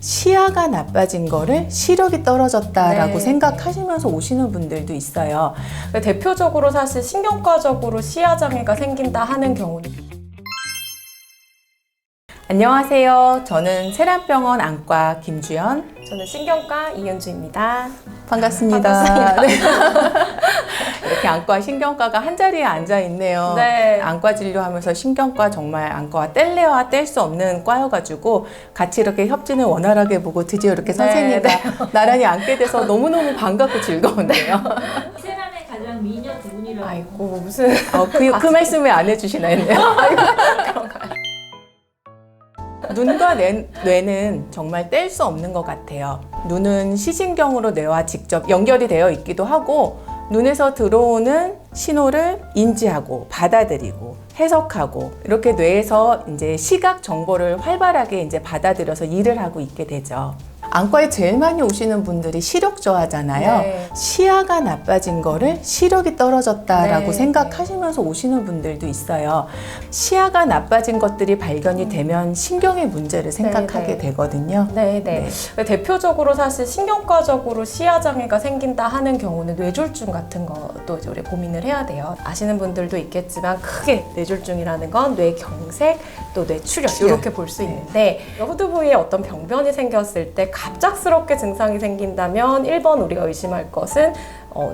시야가 나빠진 거를 시력이 떨어졌다라고 네. 생각하시면서 오시는 분들도 있어요. 대표적으로 사실 신경과적으로 시야 장애가 생긴다 하는 경우는 안녕하세요. 저는 세란병원 안과 김주연. 저는 신경과 이은주입니다. 반갑습니다. 반갑습니다. 네. 이렇게 안과 신경과가 한 자리에 앉아 있네요. 네. 안과 진료하면서 신경과 정말 안과와 뗄래야 뗄 수 없는 과여가지고 같이 이렇게 협진을 원활하게 보고 드디어 이렇게 선생님과 나란히 앉게 돼서 너무너무 반갑고 즐거운데요. 세란의 가장 미녀 두 분이라고. 아이고 무슨 그 말씀 왜 안 해주시나 했네요. 눈과 뇌는 정말 뗄 수 없는 것 같아요. 눈은 시신경으로 뇌와 직접 연결이 되어 있기도 하고 눈에서 들어오는 신호를 인지하고 받아들이고 해석하고 이렇게 뇌에서 이제 시각 정보를 활발하게 이제 받아들여서 일을 하고 있게 되죠. 안과에 제일 많이 오시는 분들이 시력 저하잖아요. 네. 시야가 나빠진 거를 시력이 떨어졌다라고 네. 생각하시면서 오시는 분들도 있어요. 시야가 나빠진 것들이 발견이 되면 신경의 문제를 생각하게 네. 되거든요. 네네. 대표적으로 사실 신경과적으로 시야 장애가 생긴다 하는 경우는 뇌졸중 같은 것도 이제 우리 고민을 해야 돼요. 아시는 분들도 있겠지만 크게 뇌졸중이라는 건 뇌경색 또 뇌출혈 이렇게 볼 수 있는데 후두 부위에 어떤 병변이 생겼을 때 갑작스럽게 증상이 생긴다면 1번 우리가 의심할 것은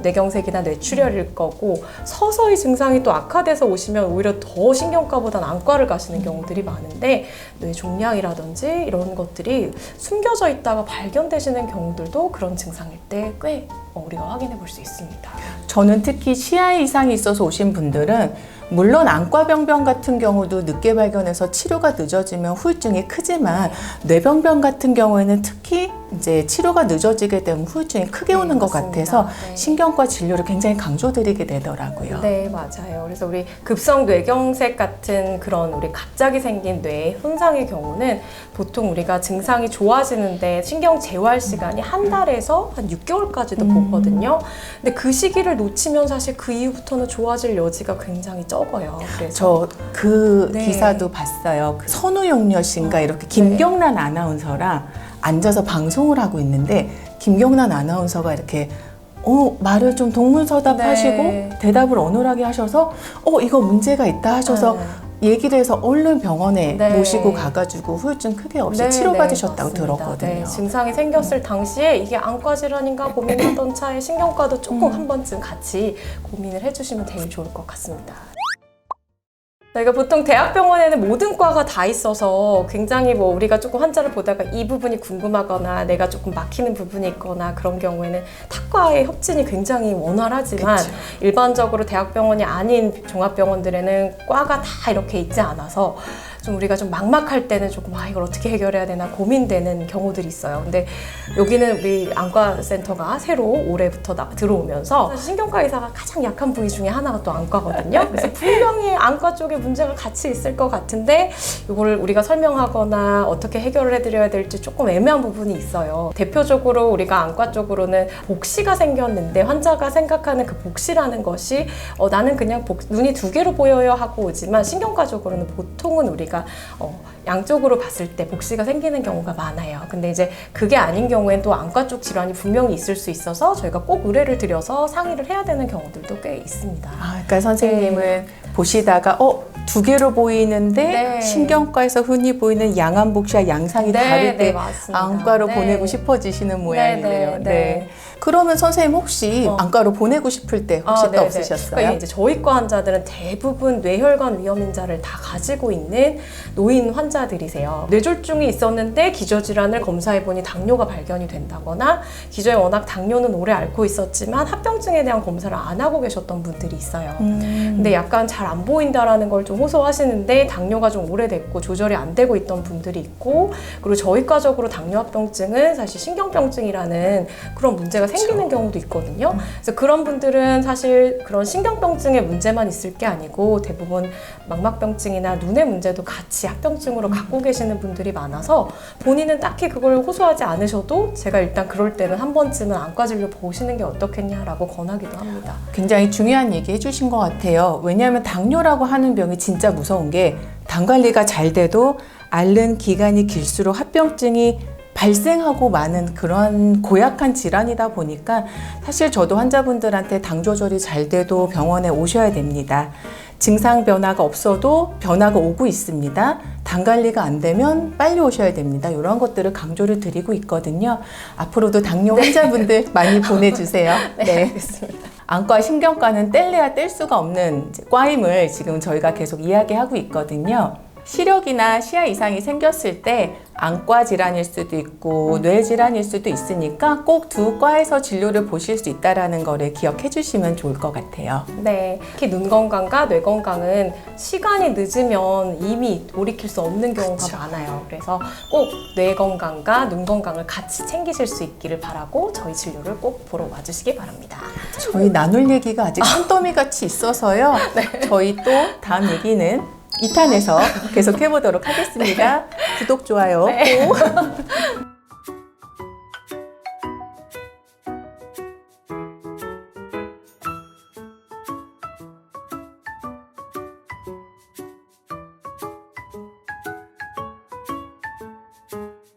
뇌경색이나 뇌출혈일 거고 서서히 증상이 또 악화돼서 오시면 오히려 더 신경과보다는 안과를 가시는 경우들이 많은데 뇌종양이라든지 이런 것들이 숨겨져 있다가 발견되시는 경우들도 그런 증상일 때 꽤 우리가 확인해 볼 수 있습니다. 저는 특히 시야 이상이 있어서 오신 분들은 물론 안과 병변 같은 경우도 늦게 발견해서 치료가 늦어지면 후유증이 크지만 뇌병변 같은 경우에는 특히 이제 치료가 늦어지게 되면 후유증이 크게 오는 것 맞습니다. 같아서 네. 신경과 진료를 굉장히 강조드리게 되더라고요. 네, 맞아요. 그래서 우리 급성 뇌경색 같은 그런 우리 갑자기 생긴 뇌 손상의 경우는 보통 우리가 증상이 좋아지는데 신경 재활 시간이 한 달에서 한 6개월까지도 보거든요. 근데 그 시기를 놓치면 사실 그 이후부터는 좋아질 여지가 굉장히 적어요. 그래서 저 그 네. 기사도 봤어요. 그 선우용녀 씨인가 이렇게 김경란 아나운서랑 앉아서 방송을 하고 있는데 김경란 아나운서가 이렇게 말을 좀 동문서답 네. 하시고 대답을 어눌하게 하셔서 이거 문제가 있다 하셔서 얘기를 해서 얼른 병원에 네. 모시고 가가지고 후유증 크게 없이 네, 치료받으셨다고 네, 들었거든요. 네, 증상이 생겼을 당시에 이게 안과 질환인가 고민하던 차에 신경과도 조금 한 번쯤 같이 고민을 해주시면 제일 좋을 것 같습니다. 저희가 보통 대학병원에는 모든 과가 다 있어서 굉장히 우리가 조금 환자를 보다가 이 부분이 궁금하거나 내가 조금 막히는 부분이 있거나 그런 경우에는 타과의 협진이 굉장히 원활하지만 그쵸. 일반적으로 대학병원이 아닌 종합병원들에는 과가 다 이렇게 있지 않아서 좀 우리가 좀 막막할 때는 조금 이걸 어떻게 해결해야 되나 고민되는 경우들이 있어요. 근데 여기는 우리 안과센터가 새로 올해부터 들어오면서 신경과 의사가 가장 약한 부위 중에 하나가 또 안과거든요. 그래서 분명히 안과 쪽에 문제가 같이 있을 것 같은데 이거를 우리가 설명하거나 어떻게 해결을 해드려야 될지 조금 애매한 부분이 있어요. 대표적으로 우리가 안과 쪽으로는 복시가 생겼는데 환자가 생각하는 그 복시라는 것이 나는 그냥 눈이 두 개로 보여요 하고 오지만 신경과적으로는 보통은 우리가 양쪽으로 봤을 때 복시가 생기는 경우가 많아요. 근데 이제 그게 아닌 경우엔 또 안과 쪽 질환이 분명히 있을 수 있어서 저희가 꼭 의뢰를 드려서 상의를 해야 되는 경우들도 꽤 있습니다. 그러니까 선생님은 보시다가 두 개로 보이는데 네. 신경과에서 흔히 보이는 양안 복시와 양상이 다를 때 맞습니다. 안과로 네. 보내고 싶어지시는 모양이네요. 네. 그러면 선생님 혹시 안과로 보내고 싶을 때 혹시 또 없으셨어요? 그러니까 이제 저희과 환자들은 대부분 뇌혈관 위험인자를 다 가지고 있는 노인 환자들이세요. 뇌졸중이 있었는데 기저질환을 검사해보니 당뇨가 발견이 된다거나 기저에 워낙 당뇨는 오래 앓고 있었지만 합병증에 대한 검사를 안 하고 계셨던 분들이 있어요. 근데 약간 잘 안 보인다라는 걸 좀 호소하시는데 당뇨가 좀 오래됐고 조절이 안 되고 있던 분들이 있고 그리고 저희과적으로 당뇨 합병증은 사실 신경병증이라는 그런 문제가 생기는 경우도 있거든요. 그래서 그런 분들은 사실 그런 신경병증의 문제만 있을 게 아니고 대부분 망막병증이나 눈의 문제도 같이 합병증으로 갖고 계시는 분들이 많아서 본인은 딱히 그걸 호소하지 않으셔도 제가 일단 그럴 때는 한 번쯤은 안과 진료 보시는 게 어떻겠냐라고 권하기도 합니다. 굉장히 중요한 얘기 해주신 것 같아요. 왜냐하면 당뇨라고 하는 병이 진짜 무서운 게 당 관리가 잘 돼도 앓는 기간이 길수록 합병증이 발생하고 많은 그런 고약한 질환이다 보니까 사실 저도 환자분들한테 당 조절이 잘 돼도 병원에 오셔야 됩니다. 증상 변화가 없어도 변화가 오고 있습니다. 당 관리가 안 되면 빨리 오셔야 됩니다. 이런 것들을 강조를 드리고 있거든요. 앞으로도 당뇨 환자분들 많이 보내주세요. 네, 알겠습니다. 안과 신경과는 뗄래야 뗄 수가 없는 과임을 지금 저희가 계속 이야기하고 있거든요. 시력이나 시야 이상이 생겼을 때 안과 질환일 수도 있고 뇌 질환일 수도 있으니까 꼭 두 과에서 진료를 보실 수 있다는 거를 기억해 주시면 좋을 것 같아요. 네, 특히 눈 건강과 뇌 건강은 시간이 늦으면 이미 돌이킬 수 없는 경우가 그쵸. 많아요. 그래서 꼭 뇌 건강과 눈 건강을 같이 챙기실 수 있기를 바라고 저희 진료를 꼭 보러 와주시기 바랍니다. 저희 나눌 얘기가 아직 산더미 같이 있어서요. 저희 또 다음 얘기는 2탄에서 계속 해보도록 하겠습니다. 구독, 좋아요 꼭.